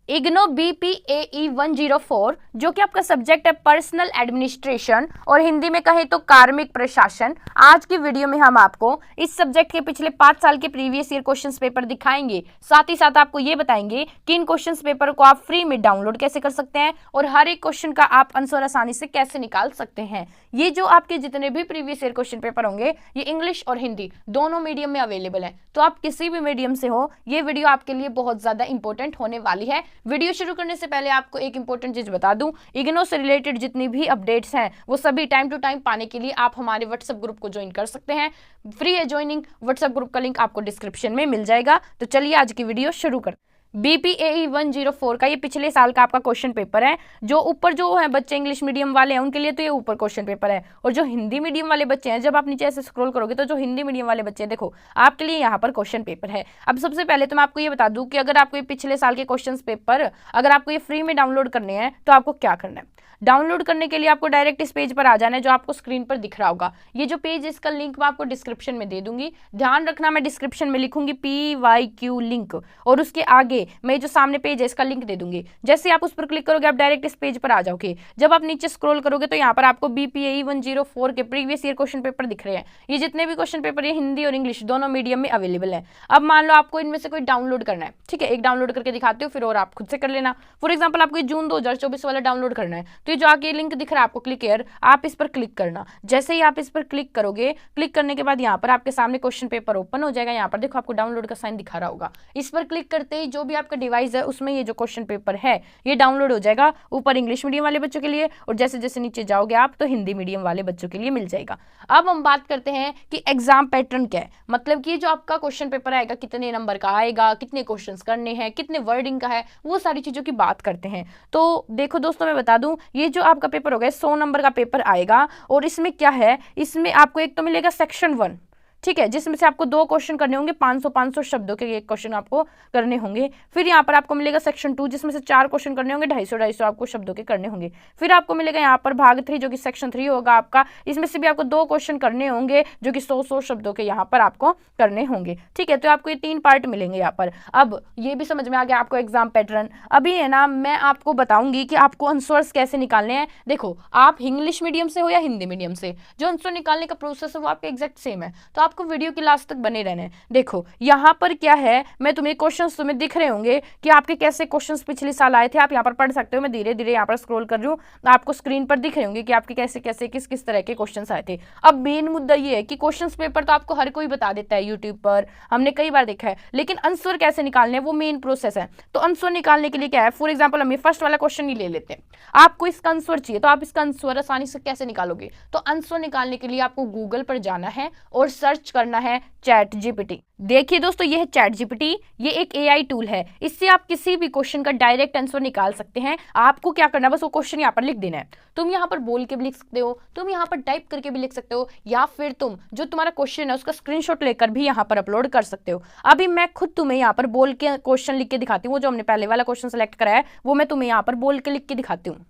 IGNOU BPAE 104 जो कि आपका सब्जेक्ट है पर्सनल एडमिनिस्ट्रेशन और हिंदी में कहें तो कार्मिक प्रशासन। आज की वीडियो में हम आपको इस सब्जेक्ट के पिछले 5 साल के प्रीवियस ईयर क्वेश्चंस पेपर दिखाएंगे। साथ ही साथ आपको ये बताएंगे कि इन क्वेश्चंस पेपर को आप फ्री में डाउनलोड कैसे कर सकते हैं और हर एक क्वेश्चन का आप आंसर आसानी से कैसे निकाल सकते हैं। ये जो आपके जितने भी प्रीवियस ईयर क्वेश्चन पेपर होंगे ये इंग्लिश और हिंदी दोनों मीडियम में अवेलेबल है, तो आप किसी भी मीडियम से हो ये वीडियो आपके लिए बहुत ज्यादा इंपॉर्टेंट होने वाली है। वीडियो शुरू करने से पहले आपको एक इंपॉर्टेंट चीज बता दूं, इग्नो से रिलेटेड जितनी भी अपडेट्स हैं वो सभी टाइम टू टाइम पाने के लिए आप हमारे व्हाट्सएप ग्रुप को ज्वाइन कर सकते हैं। फ्री है ज्वाइनिंग, व्हाट्सएप ग्रुप का लिंक आपको डिस्क्रिप्शन में मिल जाएगा। तो चलिए आज की वीडियो शुरू कर। BPAE 104 का ये पिछले साल का आपका क्वेश्चन पेपर है। जो ऊपर जो है बच्चे इंग्लिश मीडियम वाले हैं उनके लिए तो ये ऊपर क्वेश्चन पेपर है, और जो हिंदी मीडियम वाले बच्चे हैं जब आप नीचे ऐसे स्क्रॉल करोगे तो जो हिंदी मीडियम वाले बच्चे हैं देखो आपके लिए यहाँ पर क्वेश्चन पेपर है। अब सबसे पहले तो मैं आपको ये बता दूं कि अगर आपको ये पिछले साल के क्वेश्चन पेपर अगर आपको ये फ्री में डाउनलोड करने हैं तो आपको क्या करना है। डाउनलोड करने के लिए आपको डायरेक्ट इस पेज पर आ जाना है जो आपको स्क्रीन पर दिख रहा होगा। ये जो पेज है इसका लिंक मैं आपको डिस्क्रिप्शन में दे दूंगी। ध्यान रखना मैं डिस्क्रिप्शन में लिखूंगी PYQ लिंक और उसके आगे मैं जो सामने पेज है इसका लिंक दे दूंगी। जैसे आप उस पर क्लिक करोगे आप डायरेक्ट इस पेज पर आ जाओगे। जब आप नीचे स्क्रॉल करोगे तो यहाँ पर आपको BPAE 104 के प्रीवियस ईयर क्वेश्चन पेपर दिख रहे हैं। ये जितने भी क्वेश्चन पेपर ये हिंदी और इंग्लिश दोनों मीडियम में अवेलेबल है। अब मान लो आपको इनमें से कोई डाउनलोड करना है, ठीक है, एक डाउनलोड करके दिखाते हो फिर और आप खुद से कर लेना। फॉर एग्जाम्पल आपको जून 2024 वाला डाउनलोड करना है तो ये जो आगे लिंक दिख रहा है आपको क्लिक हियर, आप इस पर क्लिक करना। जैसे ही आप इस पर क्लिक करोगे, क्लिक करने के बाद यहाँ पर आपके सामने क्वेश्चन पेपर ओपन हो जाएगा। यहाँ पर देखो आपको डाउनलोड का साइन दिखा रहा होगा। इस पर क्लिक करते ही जो भी आपका डिवाइस है उसमें ये जो क्वेश्चन पेपर है ये डाउनलोड हो जाएगा। ऊपर इंग्लिश मीडियम वाले बच्चों के लिए और जैसे जैसे नीचे जाओगे आप तो हिंदी मीडियम वाले बच्चों के लिए मिल जाएगा। अब हम बात करते हैं कि एग्जाम पैटर्न क्या है, मतलब कि जो आपका क्वेश्चन पेपर आएगा कितने नंबर का आएगा, कितने क्वेश्चन करने हैं, कितने वर्डिंग का है, वो सारी चीजों की बात करते हैं। तो देखो दोस्तों मैं बता दूं ये जो आपका पेपर होगा 100 नंबर का पेपर आएगा और इसमें क्या है, इसमें आपको एक तो मिलेगा सेक्शन 1, ठीक है, जिसमें से आपको 2 क्वेश्चन करने होंगे 500 शब्दों के एक क्वेश्चन आपको करने होंगे। फिर यहाँ पर आपको मिलेगा सेक्शन 2 जिसमें से 4 क्वेश्चन करने होंगे 250 आपको शब्दों के करने होंगे। फिर आपको मिलेगा यहाँ पर भाग 3 जो कि सेक्शन 3 होगा आपका, इसमें से भी आपको 2 क्वेश्चन करने होंगे जो कि 100 शब्दों के यहाँ पर आपको करने होंगे, ठीक है। तो आपको ये 3 पार्ट मिलेंगे यहाँ पर। अब ये भी समझ में आ गया आपको एग्जाम पैटर्न। अभी है ना मैं आपको बताऊंगी कि आपको आंसर्स कैसे निकालने हैं। देखो आप इंग्लिश मीडियम से हो या हिंदी मीडियम से, जो आंसर निकालने का प्रोसेस है वो आपका एग्जैक्ट सेम है, तो आपको वीडियो के लास्ट तक बने रहने हैं। देखो यहाँ पर क्या है, मैं तुम्हें क्वेश्चंस तुम्हें दिख रहे होंगे कि आपके कैसे क्वेश्चंस पिछले साल आए थे, आप यहाँ पर पढ़ सकते हो। मैं धीरे धीरे यहाँ पर स्क्रॉल कर रही हूँ, आपको स्क्रीन पर दिख रहे होंगे कि आपके कैसे कैसे किस किस तरह के क्वेश्चंस आए थे। अब मेन मुद्दा ये है कि क्वेश्चंस पेपर तो आपको हर कोई बता देता है यूट्यूब पर, हमने कई बार देखा है, लेकिन आंसर कैसे निकालने हैं वो मेन प्रोसेस है। तो आंसर निकालने के लिए क्या है, फॉर एग्जाम्पल हम ये फर्स्ट वाला क्वेश्चन ही ले लेते हैं। आपको इसका आंसर चाहिए तो आप इसका आंसर आसानी से कैसे निकालोगे, तो आंसर निकालने के लिए आपको गूगल पर जाना है और सर्च करना है ChatGPT। देखिए दोस्तों ये है ChatGPT, ये एक AI टूल है। इससे आप किसी भी क्वेश्चन का डायरेक्ट आंसर निकाल सकते हैं। आपको क्या करना है, बस वो क्वेश्चन यहाँ पर लिख देना है। तुम यहाँ पर बोल के भी लिख सकते हो, तुम यहाँ पर टाइप करके भी लिख सकते हो, या फिर तुम जो तुम्हारा क्वेश्चन है उसका स्क्रीनशॉट लेकर भी यहाँ पर अपलोड कर सकते हो। अभी मैं खुद तुम्हें यहाँ पर बोल के क्वेश्चन लिख के दिखाती हूँ। वो जो हमने पहले वाला क्वेश्चन सेलेक्ट करा है वो मैं तुम्हें यहाँ पर बोल के लिख के दिखाती हूँ।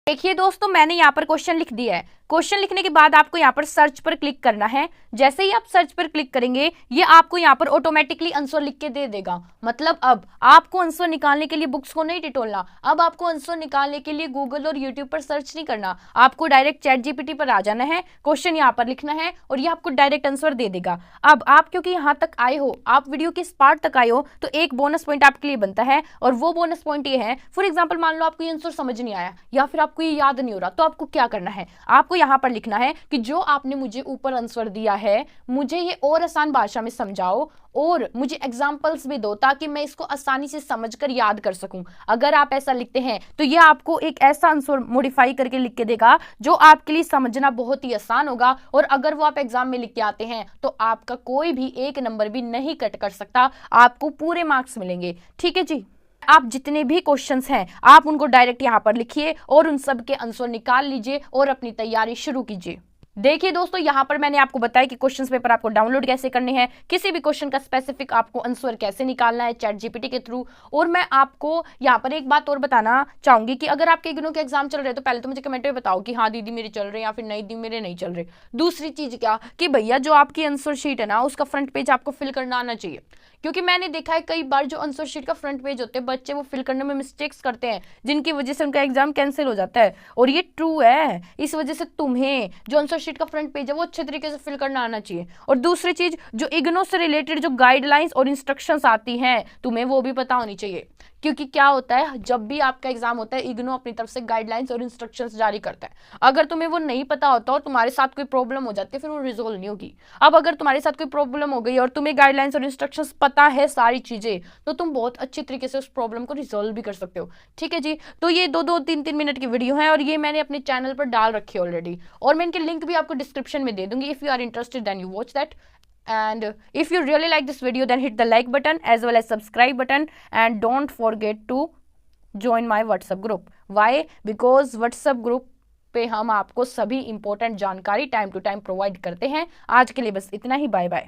देखिए दोस्तों मैंने यहाँ पर क्वेश्चन लिख दिया है। क्वेश्चन लिखने के बाद आपको यहाँ पर सर्च पर क्लिक करना है। जैसे ही आप सर्च पर क्लिक करेंगे ये आपको यहाँ पर ऑटोमेटिकली आंसर लिख के दे देगा। मतलब अब आपको आंसर निकालने के लिए बुक्स को नहीं टिटोलना, अब आपको आंसर निकालने के लिए गूगल और यूट्यूब पर सर्च नहीं करना, आपको डायरेक्ट ChatGPT पर आ जाना है, क्वेश्चन यहाँ पर लिखना है और ये आपको डायरेक्ट आंसर दे देगा। अब आप क्योंकि यहाँ तक आए हो, आप वीडियो के इस पार्ट तक आए हो, तो एक बोनस पॉइंट आपके लिए बनता है और वो बोनस पॉइंट ये है, फॉर एग्जाम्पल मान लो आपको ये आंसर समझ नहीं आया या फिर आपको ये याद नहीं हो रहा, तो आपको क्या करना है, आपको यहाँ पर लिखना है कि जो आपने मुझे ऊपर आंसर दिया है मुझे ये और आसान भाषा में समझाओ और मुझे एग्जांपल्स भी दो ताकि मैं इसको आसानी से समझकर याद कर सकूं। अगर आप ऐसा लिखते हैं तो ये आपको एक ऐसा आंसर मॉडिफाई करके लिख के देगा जो आपके लिए समझना बहुत ही आसान होगा, और अगर वो आप एग्जाम में लिख के आते हैं तो आपका कोई भी एक नंबर भी नहीं कट कर सकता, आपको पूरे मार्क्स मिलेंगे। ठीक है जी, आप जितने भी क्वेश्चंस हैं आप उनको डायरेक्ट यहाँ पर लिखिए और उन सब के आंसर निकाल लीजिए और अपनी तैयारी शुरू कीजिए। देखिए दोस्तों, यहाँ पर मैंने आपको बताया कि क्वेश्चन पेपर आपको डाउनलोड कैसे करने हैं, किसी भी क्वेश्चन का स्पेसिफिक आपको आंसर कैसे निकालना है चैट जीपीटी के थ्रू। और मैं आपको यहाँ पर एक बात और बताना चाहूंगी कि अगर आपके इग्नू के एग्जाम चल रहे हैं तो पहले तो मुझे कमेंट में बताओ कि हाँ दीदी मेरे चल रहे हैं या फिर नहीं दीदी मेरे नहीं चल रहे। दूसरी चीज क्या कि भैया जो आपकी आंसर शीट है ना उसका फ्रंट पेज आपको फिल करना आना चाहिए, क्योंकि मैंने देखा है कई बार जो आंसर शीट का फ्रंट पेज होते हैं बच्चे वो फिल करने में मिस्टेक्स करते हैं, जिनकी वजह से उनका एग्जाम कैंसिल हो जाता है। और ये ट्रू है, इस वजह से तुम्हें जो आंसर शीट का फ्रंट पेज है वो अच्छे तरीके से फिल करना आना चाहिए। और दूसरी चीज, जो इग्नू से रिलेटेड जो गाइडलाइंस और इंस्ट्रक्शंस आती हैं तुम्हें वो भी पता होनी चाहिए, क्योंकि क्या होता है जब भी आपका एग्जाम होता है इग्नू अपनी तरफ से गाइडलाइंस और इंस्ट्रक्शंस जारी करता है। अगर तुम्हें वो नहीं पता होता और तुम्हारे साथ कोई प्रॉब्लम हो जाती है फिर वो रिजोल्व नहीं होगी। अब अगर तुम्हारे साथ कोई प्रॉब्लम हो गई और तुम्हें गाइडलाइंस और इंस्ट्रक्शंस पता है सारी चीजें, तो तुम बहुत अच्छी तरीके से उस प्रॉब्लम को रिजोल्व भी कर सकते हो। ठीक है जी, तो ये 2-2, 3-3 मिनट की वीडियो है और ये मैंने अपने चैनल पर डाल रखी है ऑलरेडी, और मैं इनके लिंक भी आपको डिस्क्रिप्शन में दे दूंगी। If you are interested then you watch that, and if you really like this video then hit the like button as well as subscribe button, and don't forget to join my WhatsApp group. Why? Because WhatsApp group पे हम आपको सभी important जानकारी time to time provide करते हैं। आज के लिए बस इतना ही, बाय बाय।